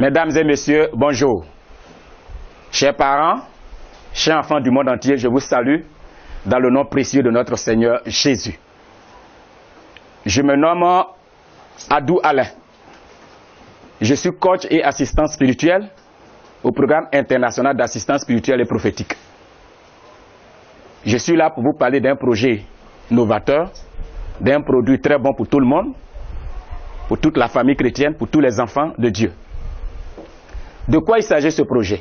Mesdames et messieurs, bonjour. Chers parents, chers enfants du monde entier, je vous salue dans le nom précieux de notre Seigneur Jésus. Je me nomme Adou Alain. Je suis coach et assistant spirituel au programme international d'assistance spirituelle et prophétique. Je suis là pour vous parler d'un projet novateur, d'un produit très bon pour tout le monde, pour toute la famille chrétienne, pour tous les enfants de Dieu. De quoi il s'agit ce projet?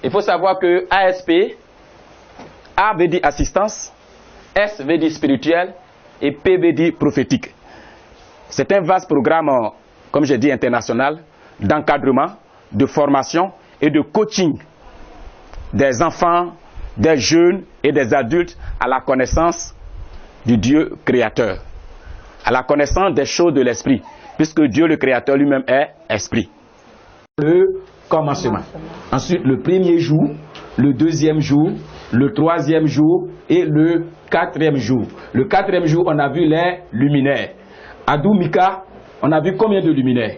Il faut savoir que ASP, A veut dire assistance, S veut dire spirituel et P veut dire prophétique. C'est un vaste programme, comme j'ai dit, international, d'encadrement, de formation et de coaching des enfants, des jeunes et des adultes à la connaissance du Dieu créateur, à la connaissance des choses de l'esprit, puisque Dieu le créateur lui-même est esprit. Le commencement. Ensuite, le premier jour, le deuxième jour, le troisième jour et le quatrième jour. Le quatrième jour, on a vu les luminaires. Adou Mika, on a vu combien de luminaires?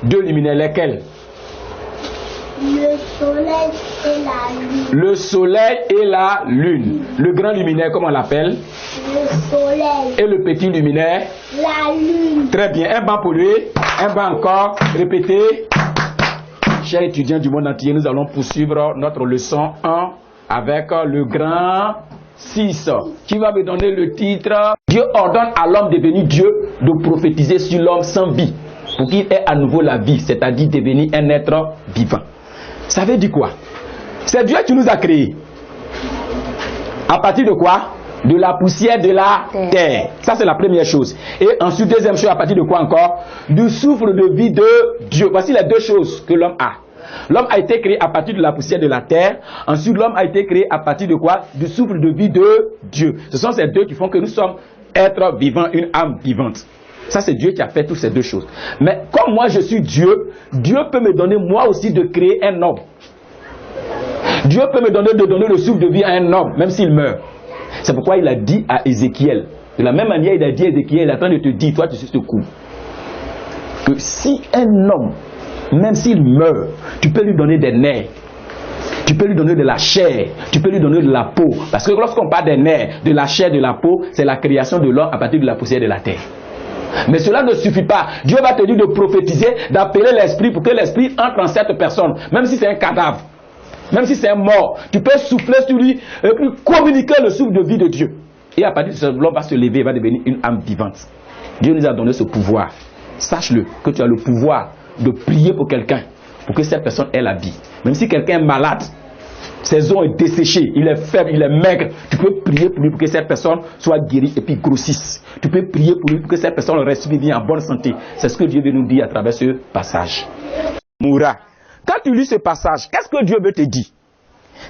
Deux luminaires, lesquels? Le soleil et la lune. Le soleil et la lune. Le grand luminaire, comment on l'appelle? Le soleil. Et le petit luminaire? La lune. Très bien. Un banc pour lui. Un banc encore. Répétez. Chers étudiants du monde entier, nous allons poursuivre notre leçon 1 avec le grand 6. Qui va me donner le titre? Dieu ordonne à l'homme devenu Dieu de prophétiser sur l'homme sans vie, pour qu'il ait à nouveau la vie, c'est-à-dire devenir un être vivant. Ça veut dire quoi? C'est Dieu qui nous a créés. À partir de quoi? De la poussière de la terre. Ça, c'est la première chose. Et ensuite, deuxième chose, à partir de quoi encore? Du souffle de vie de Dieu. Voici les deux choses que l'homme a. L'homme a été créé à partir de la poussière de la terre. Ensuite, l'homme a été créé à partir de quoi? Du souffle de vie de Dieu. Ce sont ces deux qui font que nous sommes êtres vivants, une âme vivante. Ça, c'est Dieu qui a fait toutes ces deux choses. Mais comme moi, je suis Dieu, Dieu peut me donner moi aussi de créer un homme. Dieu peut me donner de donner le souffle de vie à un homme, même s'il meurt. C'est pourquoi il a dit à Ézéchiel, de la même manière il a dit à Ézéchiel, il est en train de te dire, toi tu sais ce coup, que si un homme, même s'il meurt, tu peux lui donner des nerfs, tu peux lui donner de la chair, tu peux lui donner de la peau. Parce que lorsqu'on parle des nerfs, de la chair, de la peau, c'est la création de l'homme à partir de la poussière de la terre. Mais cela ne suffit pas. Dieu va te dire de prophétiser, d'appeler l'esprit pour que l'esprit entre en cette personne, même si c'est un cadavre. Même si c'est un mort, tu peux souffler sur lui et puis communiquer le souffle de vie de Dieu. Et à partir de ce moment, l'homme va se lever et va devenir une âme vivante. Dieu nous a donné ce pouvoir. Sache-le, que tu as le pouvoir de prier pour quelqu'un, pour que cette personne ait la vie. Même si quelqu'un est malade, ses os sont desséchés, il est faible, il est maigre, tu peux prier pour lui pour que cette personne soit guérie et puis grossisse. Tu peux prier pour lui pour que cette personne reste bien en bonne santé. C'est ce que Dieu veut nous dire à travers ce passage. Moura. Quand tu lis ce passage, qu'est-ce que Dieu veut te dire?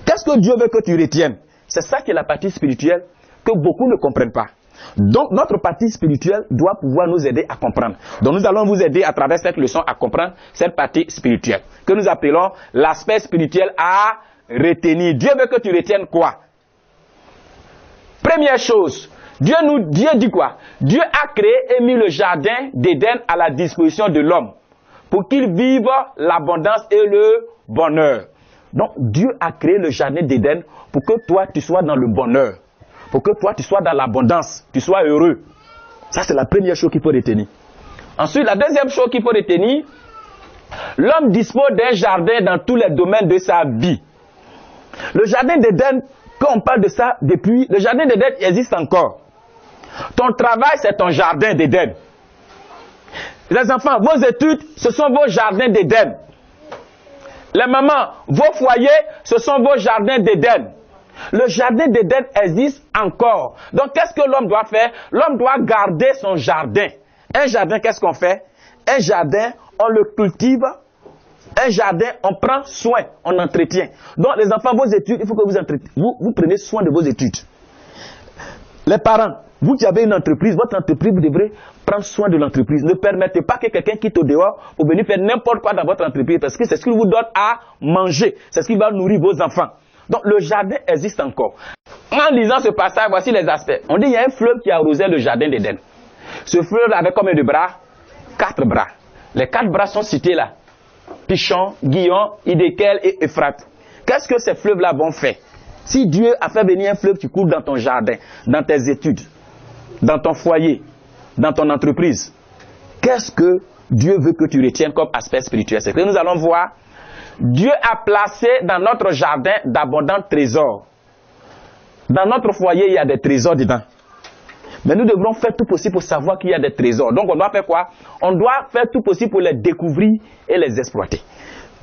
Qu'est-ce que Dieu veut que tu retiennes? C'est ça qui est la partie spirituelle que beaucoup ne comprennent pas. Donc notre partie spirituelle doit pouvoir nous aider à comprendre. Donc nous allons vous aider à travers cette leçon à comprendre cette partie spirituelle que nous appelons l'aspect spirituel à retenir. Dieu veut que tu retiennes quoi? Première chose, Dieu dit quoi? Dieu a créé et mis le jardin d'Éden à la disposition de l'homme, pour qu'il vive l'abondance et le bonheur. Donc Dieu a créé le jardin d'Éden pour que toi tu sois dans le bonheur, pour que toi tu sois dans l'abondance, tu sois heureux. Ça c'est la première chose qu'il faut retenir. Ensuite, la deuxième chose qu'il faut retenir, l'homme dispose d'un jardin dans tous les domaines de sa vie. Le jardin d'Éden, quand on parle de ça depuis, le jardin d'Éden existe encore. Ton travail c'est ton jardin d'Éden. Les enfants, vos études, ce sont vos jardins d'Éden. Les mamans, vos foyers, ce sont vos jardins d'Éden. Le jardin d'Éden existe encore. Donc, qu'est-ce que l'homme doit faire? L'homme doit garder son jardin. Un jardin, qu'est-ce qu'on fait? Un jardin, on le cultive. Un jardin, on prend soin, on entretient. Donc, les enfants, vos études, il faut que vous preniez soin de vos études. Les parents, vous qui avez une entreprise, votre entreprise, vous devrez prendre soin de l'entreprise. Ne permettez pas que quelqu'un quitte au dehors pour venir faire n'importe quoi dans votre entreprise, parce que c'est ce qu'il vous donne à manger. C'est ce qui va nourrir vos enfants. Donc le jardin existe encore. En lisant ce passage, voici les aspects. On dit qu'il y a un fleuve qui arrosait le jardin d'Éden. Ce fleuve avait combien de bras? 4 bras. Les 4 bras sont cités là. Pichon, Guillon, Idékel et Euphrate. Qu'est-ce que ces fleuves-là vont faire? Si Dieu a fait venir un fleuve qui coule dans ton jardin, dans tes études, dans ton foyer, dans ton entreprise, qu'est-ce que Dieu veut que tu retiennes comme aspect spirituel? C'est que nous allons voir, Dieu a placé dans notre jardin d'abondants trésors. Dans notre foyer, il y a des trésors dedans. Mais nous devrons faire tout possible pour savoir qu'il y a des trésors. Donc on doit faire quoi? On doit faire tout possible pour les découvrir et les exploiter.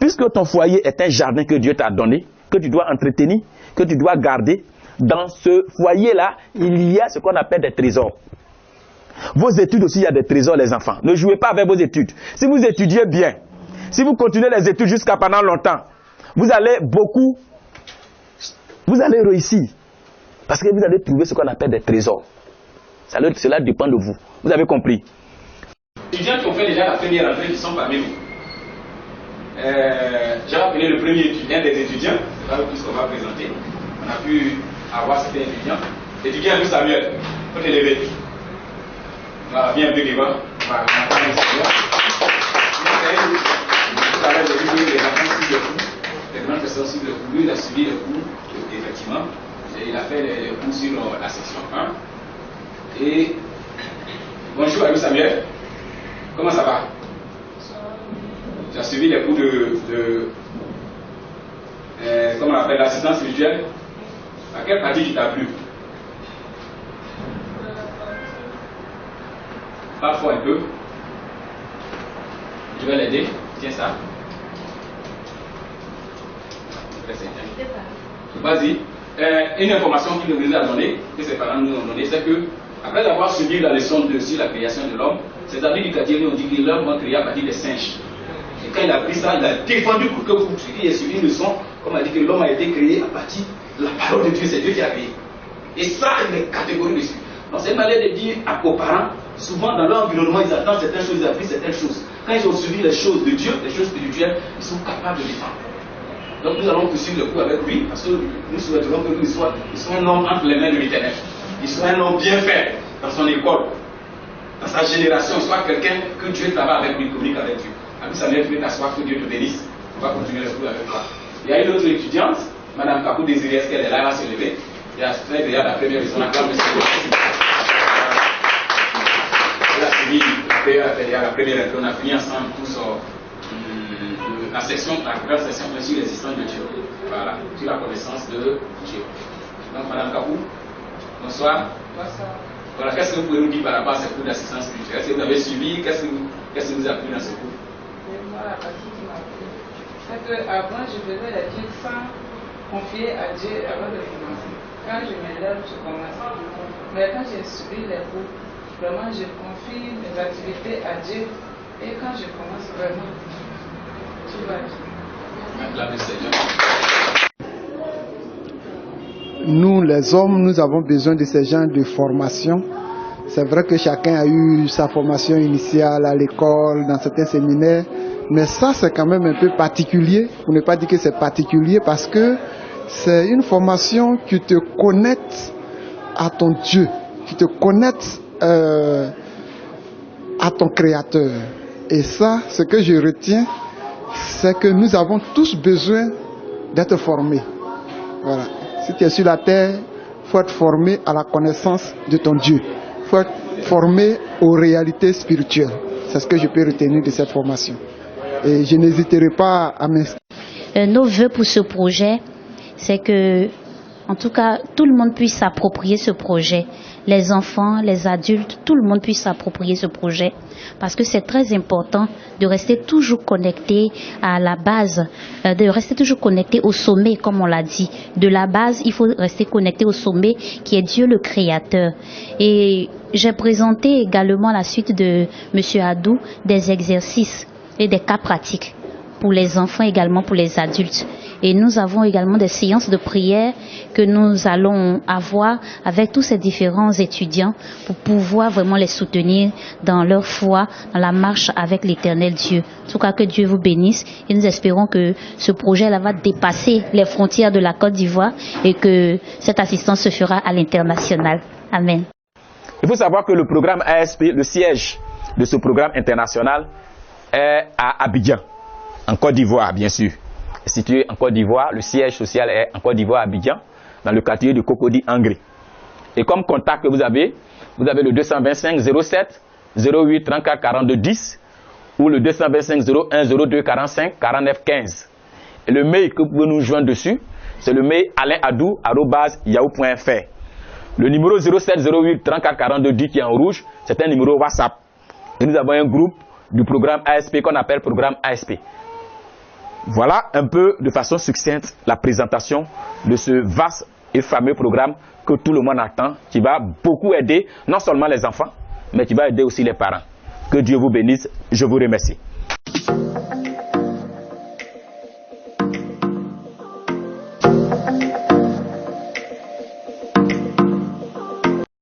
Puisque ton foyer est un jardin que Dieu t'a donné, que tu dois entretenir, que tu dois garder, dans ce foyer-là, il y a ce qu'on appelle des trésors. Vos études aussi, il y a des trésors, les enfants. Ne jouez pas avec vos études. Si vous étudiez bien, si vous continuez les études jusqu'à pendant longtemps, vous allez réussir. Parce que vous allez trouver ce qu'on appelle des trésors. Cela dépend de vous. Vous avez compris? Les étudiants qui ont fait déjà la première rentrée, qui sont parmi nous. J'ai appelé un des étudiants, c'est pas le plus qu'on va présenter. On a pu avoir certains étudiants. Étudiant Louis Samuel, il faut te lever. Voilà, viens un peu devant. Voilà, on a parlé de Samuel. Tout à l'heure, j'ai vu que les enfants suivent le cours. Les grandes personnes suivent le cours. Lui, il a suivi le cours, effectivement. Il a fait les cours sur la section 1. Et bonjour à Louis Samuel. Comment ça va? Tu as suivi les cours comment on appelle, l'assistance spirituelle. À quelle partie qui t'a plu? Parfois un peu. Je vais l'aider. Tiens ça. Vas-y. Une information qu'il nous a donnée, que ses parents nous ont donnée, c'est que après avoir suivi la leçon sur la création de l'homme, ses amis du quartier lui ont dit que l'homme va créer à partir des singes. Et quand il a pris ça, il a défendu pour que vous ayez suivi une leçon, comme a dit que l'homme a été créé à partir de la parole de Dieu, c'est Dieu qui a créé. Et ça, il est catégorique dessus. Donc c'est une manière de dire aux parents, souvent dans leur environnement, ils attendent certaines choses, ils apprennent certaines choses. Quand ils ont suivi les choses de Dieu, les choses spirituelles, ils sont capables de défendre. Donc nous allons poursuivre le coup avec lui, parce que nous souhaiterons que lui soit un homme entre les mains de l'Éternel. Il soit un homme bien fait dans son école, dans sa génération, il soit quelqu'un que Dieu travaille avec lui, communique avec Dieu. Ami Samuel, tu peux t'asseoir, que Dieu te bénisse. On va continuer le cours avec toi. Il y a une autre étudiante, Madame Kakou Désiré, est-ce qu'elle est là, elle va se lever. Elle a fait déjà la première leçon, la classe de elle a suivi la première leçon, on a fini ensemble tous la première section sur l'existence de Dieu. Voilà, sur la connaissance de Dieu. Donc, Madame Kakou, bonsoir. Bonsoir. Voilà, qu'est-ce que vous pouvez nous dire par rapport à ces cours d'assistance spirituelle? Est-ce que vous avez suivi? Qu'est-ce que vous avez appris dans ce cours? Moi, la partie qui m'a plu, c'est qu'avant, je faisais les trucs sans confier à Dieu avant de commencer. Quand je me lève, je commence. Mais quand j'ai suivi les cours, vraiment, je confie mes activités à Dieu. Et quand je commence, vraiment, tout va bien. Nous, les hommes, nous avons besoin de ces genres de formation. C'est vrai que chacun a eu sa formation initiale à l'école, dans certains séminaires, mais ça, c'est quand même un peu particulier, pour ne pas dire que c'est particulier, parce que c'est une formation qui te connecte à ton Dieu, qui te connecte à ton Créateur. Et ça, ce que je retiens, c'est que nous avons tous besoin d'être formés. Voilà. Si tu es sur la terre, il faut être formé à la connaissance de ton Dieu. Il faut être formé aux réalités spirituelles. C'est ce que je peux retenir de cette formation. Et je n'hésiterai pas à m'inscrire. Nos vœux pour ce projet, c'est que, en tout cas, tout le monde puisse s'approprier ce projet. Les enfants, les adultes, tout le monde puisse s'approprier ce projet. Parce que c'est très important de rester toujours connecté à la base, de rester toujours connecté au sommet, comme on l'a dit. De la base, il faut rester connecté au sommet, qui est Dieu le Créateur. Et j'ai présenté également à la suite de M. Adou des exercices et des cas pratiques pour les enfants, également pour les adultes. Et nous avons également des séances de prière que nous allons avoir avec tous ces différents étudiants pour pouvoir vraiment les soutenir dans leur foi, dans la marche avec l'Éternel Dieu. En tout cas, que Dieu vous bénisse et nous espérons que ce projet-là va dépasser les frontières de la Côte d'Ivoire et que cette assistance se fera à l'international. Amen. Il faut savoir que le programme ASP, le siège de ce programme international est à Abidjan. en Côte d'Ivoire, bien sûr. Situé en Côte d'Ivoire, le siège social est en Côte d'Ivoire, Abidjan, dans le quartier de Cocody Angré. Et comme contact que vous avez le 225 07 08 34 42 10 ou le 225 01 02 45 49 15. Et le mail que vous pouvez nous joindre dessus, c'est le mail alainadou@yahoo.fr. Le numéro 07 08 34 42 10 qui est en rouge, c'est un numéro WhatsApp. Et nous avons un groupe du programme ASP qu'on appelle programme ASP. Voilà un peu de façon succincte la présentation de ce vaste et fameux programme que tout le monde attend, qui va beaucoup aider non seulement les enfants, mais qui va aider aussi les parents. Que Dieu vous bénisse. Je vous remercie.